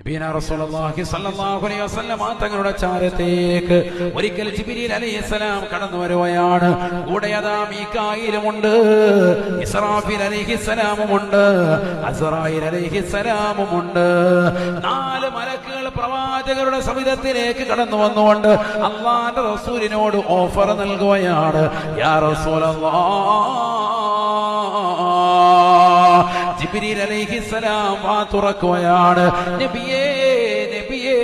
റസൂലുള്ളാഹി സ്വല്ലല്ലാഹു അലൈഹി വസല്ലം തങ്ങളുടെ ചാരത്തേക്ക് ഒരിക്കൽ ജിബ്രീൽ അലൈഹിസ്സലാം കടന്നു വരുകയാണ്. കൂടെ അതാ മീകായിലുമുണ്ട്, ഇസ്രാഫീൽ അലൈഹിസ്സലാമുമുണ്ട്, അസ്റായീൽ അലൈഹിസ്സലാമുമുണ്ട്. 4 മലക്കുകൾ പ്രവാചകരുടെ സവിധത്തിലേക്ക് കടന്നു വന്നുകൊണ്ട് അല്ലാഹുവിന്റെ റസൂലിനോട് ഓഫർ നൽകുകയാണ്. യാ റസൂലല്ലാഹ്, ജിബ്രീൽ അലൈഹിസ്സലാം വാ തുറക്കുകയാണ്. നബിയേ, നബിയേ,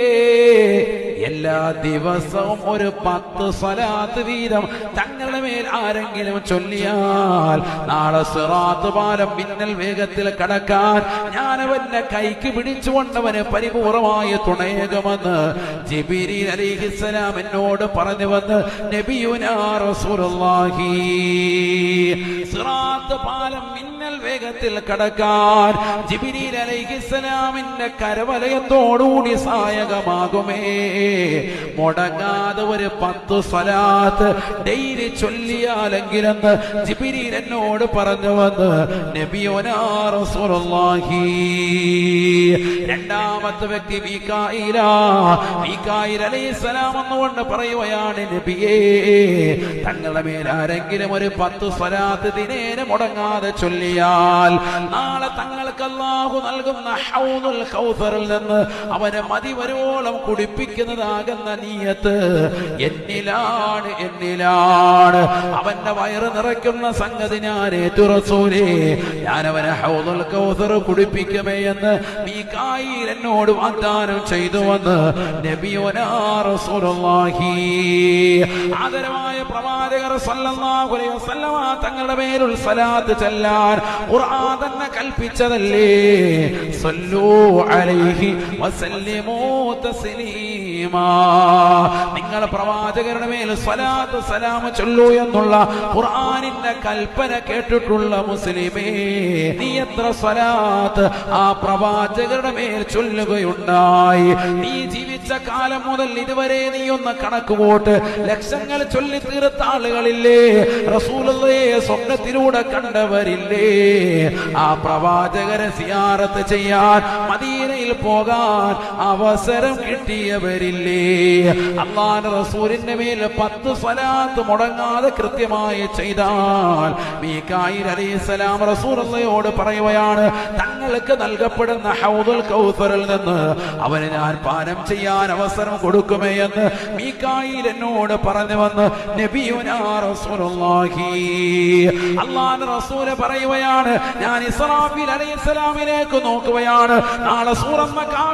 എല്ലാ ദിവസവും ഒരു 10 സ്വലാത്ത് വീതം തങ്ങളുടെ മേൽ ആരെങ്കിലും ചൊല്ലിയാൽ നാളെ സിറാത്ത് പാലം മിന്നൽ വേഗത്തിൽ കടക്കാൻ ഞാനവന്റെ കൈക്ക് പിടിച്ചുകൊണ്ടവന് പരിപൂർണമായി തുണയേകുമെന്ന് ജിബ്രീൽ അലൈഹിസ്സലാം എന്നോട് പറഞ്ഞു വന്ന് നബിയുനാ റസൂലുള്ളാഹി. സിറാത്ത് പാലം മിന്നൽ വേഗത്തിൽ കടക്കാൻ ജിബ്രീൽ അലൈഹിസ്സലാമിന്റെ കരവലയത്തോടുകൂടി സഹായകമാകുമേ. മുടങ്ങാതെ ഒരു 10 സ്വലാത്ത് ഡെയിലി ചൊല്ലിയാലെങ്കിലെന്ന് ജിബ്രീൽ എന്നോട് പറഞ്ഞു വന്ന് നബിയുനാ റസൂലുള്ളാഹി. രണ്ടാമത്തെ വ്യക്തി മീകായിൽ അലൈഹിസ്സലാം എന്നുകൊണ്ട് പറയുകയാണ്, നബിയേ, തങ്ങളുടെ മേൽ ആരെങ്കിലും ഒരു 10 സ്വലാത്ത് ദിനേന മുടങ്ങാതെ ചൊല്ലിയാൽ നാളെ തങ്ങൾക്ക് അല്ലാഹു നൽകുന്ന ഹൗദുൽ കൗസറിൽ നിന്ന് അവനെ മതി വരോളം കുടിപ്പിക്കുന്നതാകുന്ന നീയത്ത് എന്നിലാണ്. അവന്റെ വയറ് നിറയ്ക്കുന്ന സംഗതി ഞാൻ ഏറ്റു റസൂലേ, ഞാൻ അവനെ ഹൗദുൽ കൗസർ കുടിപ്പിക്കുമേ എന്ന് മീകായിൽ എന്നോട് വാഗ്ദാനം ചെയ്തുവെന്ന് നബിയുനാ റസൂലുള്ളാഹി. ആദരവായ പ്രവാചകർ സല്ലല്ലാഹു അലൈഹി വസല്ലം തങ്ങളുടെ മേലുള്ള സ്വലാത്ത് ചൊല്ലാൻ ഖുർആൻ തന്നെ കൽപ്പിച്ചതല്ലേ. സല്ലൂ അലൈഹി വസല്ലിമൂ തസ്ലീമാ. നിങ്ങൾ പ്രവാചകരുടെ മേൽ സ്വലാത്ത് സലാം ചൊല്ലൂ എന്നുള്ള ഖുർആനിന്റെ കൽപ്പന കേട്ടിട്ടുള്ള മുസ്ലിമേ, നീ എത്ര സ്വലാത്ത് ആ പ്രവാചകരുടെ മേൽ ചൊല്ലുകയുണ്ടായി? നീ ജീവിച്ച കാലം മുതൽ ഇതുവരെ നീ ഒന്ന് കണക്കുകൂട്ട്. ലക്ഷങ്ങൾ ചൊല്ലി തീർത്ത ആളുകളില്ലേ? റസൂലുള്ളാഹിയെ സ്വപ്നത്തിലൂടെ കണ്ടവരില്ലേ? ആ പ്രവാചകരെ സിയാറത്ത് ചെയ്യാൻ മദീനയിൽ പോകാൻ അവസരം കിട്ടിയവരില്ലേ? അല്ലാഹുവിന്റെ റസൂലിന്റെ മേൽ 10 സ്വലാത്ത് മുടങ്ങാതെ കൃത്യമായി ചെയ്താൽ മീകായിൽ അലൈഹിസ്സലാം റസൂലുള്ളാഹിയോട് പറയുകയാണ്, തങ്ങൾക്ക് നൽകപ്പെടുന്ന ഹൗദുൽ കൗസറിൽ നിന്ന് അവന് ഞാൻ പാനം ചെയ്യാൻ അവസരം കൊടുക്കുമേ എന്ന് മീകായിൽ എന്നോട് പറഞ്ഞു വന്ന് നബിയുനാ റസൂലുള്ളാഹി. അല്ലാഹുവിന്റെ റസൂൽ പറയുകയാണ്, ഞാൻ ഇസ്രാഫീൽ അലൈഹിസ്സലാമിലേക്ക് നോക്കുകയാണ്. നാളെ സൂറന്ന കാഹളം